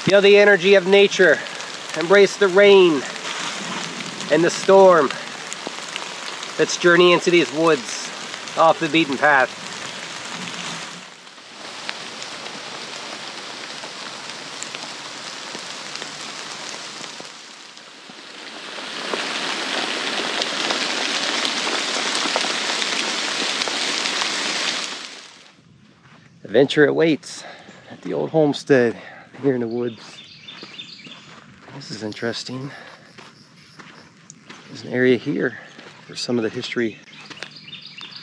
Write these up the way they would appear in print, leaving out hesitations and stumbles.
Feel the energy of nature. Embrace the rain and the storm. Let's journey into these woods off the beaten path. Adventure awaits at the old homestead here in the woods. This is interesting. There's an area here where some of the history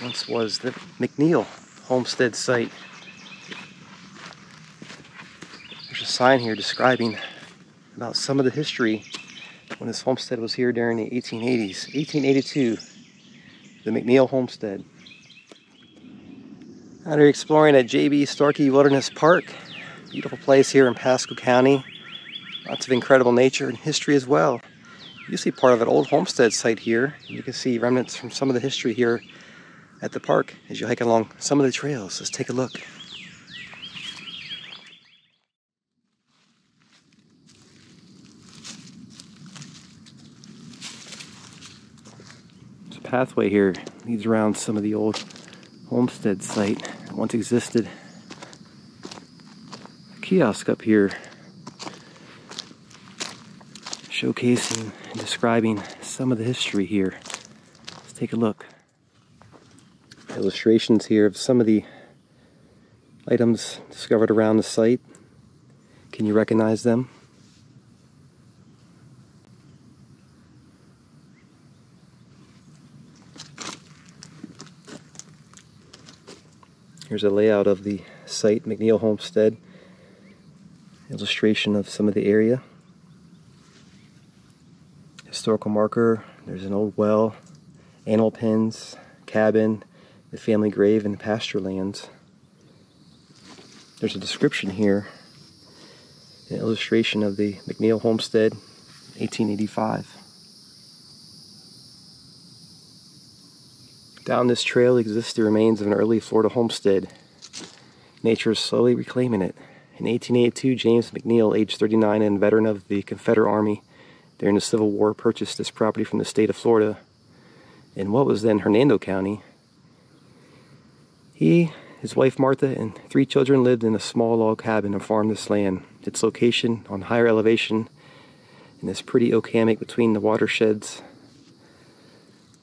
once was the McNeil Homestead Site. There's a sign here describing about some of the history when this homestead was here during the 1880s. 1882, the McNeil Homestead. Out here exploring at J.B. Starkey Wilderness Park. Beautiful place here in Pasco County. Lots of incredible nature and history as well. You see part of an old homestead site here. You can see remnants from some of the history here at the park as you hike along some of the trails. Let's take a look. There's a pathway here that leads around some of the old homestead site that once existed. A kiosk up here showcasing and describing some of the history here. Let's take a look. Illustrations here of some of the items discovered around the site. Can you recognize them? Here's a layout of the site, McNeil Homestead. Illustration of some of the area. Historical marker. There's an old well, animal pens, cabin, the family grave, and pasture lands. There's a description here, an illustration of the McNeil Homestead, 1885. Down this trail exists the remains of an early Florida homestead. Nature is slowly reclaiming it. In 1882, James McNeil, age 39 and veteran of the Confederate Army during the Civil War, purchased this property from the state of Florida in what was then Hernando County. He, his wife Martha, and 3 children lived in a small log cabin and farmed this land. Its location on higher elevation in this pretty oak hammock between the watersheds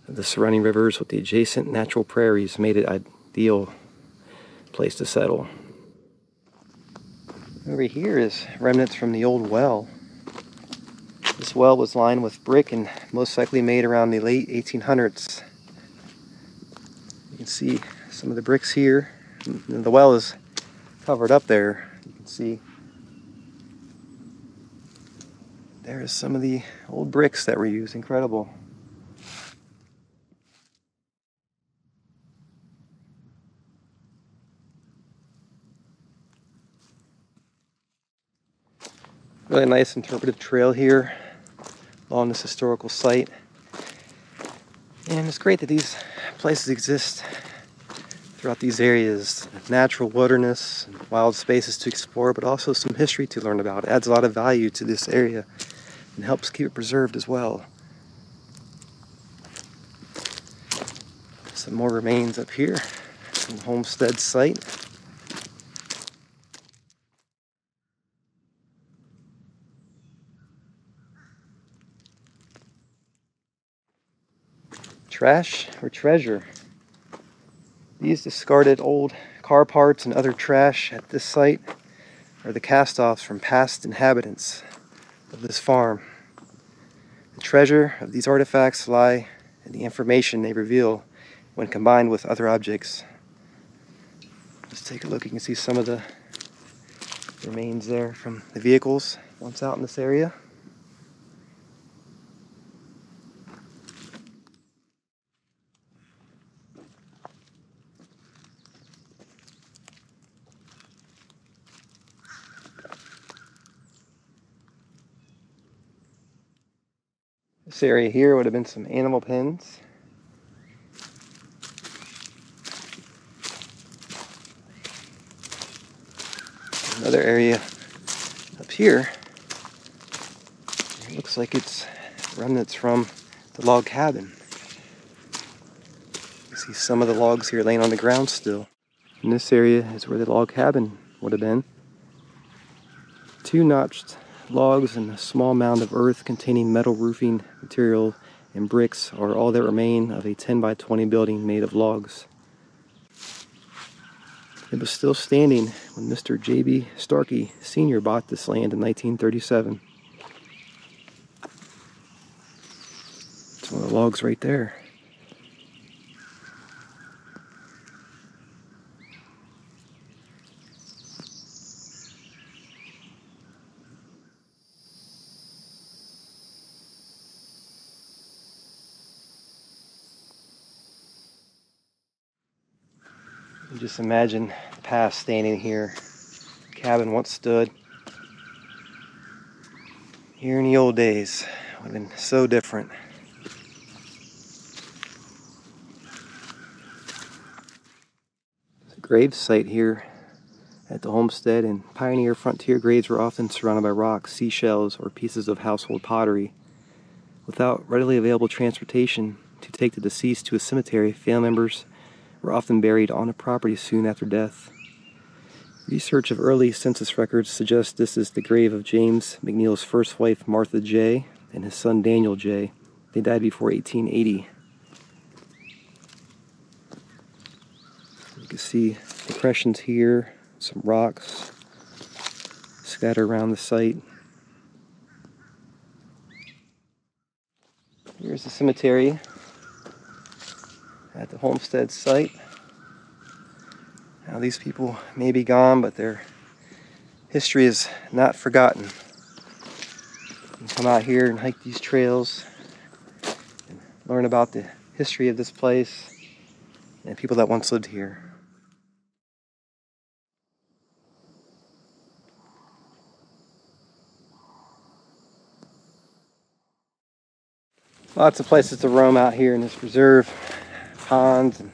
of the surrounding rivers with the adjacent natural prairies made it an ideal place to settle. Over here is remnants from the old well. This well was lined with brick and most likely made around the late 1800s. You can see some of the bricks here. The well is covered up there. You can see there is some of the old bricks that were used. Incredible. Really nice interpretive trail here along this historical site. And it's great that these places exist throughout these areas. Natural wilderness, and wild spaces to explore, but also some history to learn about. It adds a lot of value to this area and helps keep it preserved as well. Some more remains up here from the Homestead Site. Trash or treasure. These discarded old car parts and other trash at this site are the cast-offs from past inhabitants of this farm. The treasure of these artifacts lie in the information they reveal when combined with other objects. Let's take a look. You can see some of the remains there from the vehicles once out in this area. This area here would have been some animal pens. Another area Up here, it looks like it's remnants from the log cabin. You see some of the logs here laying on the ground still. And this area is where the log cabin would have been. 2 notched logs and a small mound of earth containing metal roofing material and bricks are all that remain of a 10 by 20 building made of logs. It was still standing when Mr. J.B. Starkey Sr. bought this land in 1937. It's one of the logs right there. You just imagine the past standing here. The cabin once stood. Here in the old days, it would have been so different. There's a grave site here at the homestead, and pioneer frontier graves were often surrounded by rocks, seashells, or pieces of household pottery. Without readily available transportation to take the deceased to a cemetery, family members were often buried on the property soon after death. Research of early census records suggests this is the grave of James McNeil's first wife, Martha J., and his son, Daniel J. They died before 1880. You can see depressions here, some rocks scattered around the site. Here's the cemetery at the Homestead Site. Now these people may be gone, but their history is not forgotten. You can come out here and hike these trails and learn about the history of this place and people that once lived here. Lots of places to roam out here in this preserve. Ponds and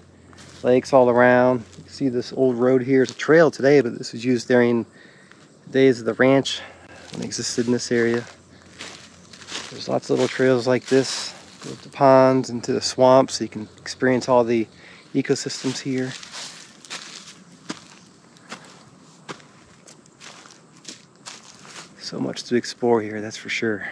lakes all around. You can see this old road here is a trail today, but this was used during the days of the ranch when it existed in this area. There's lots of little trails like this, go up the ponds into the swamps so you can experience all the ecosystems here. So much to explore here, that's for sure.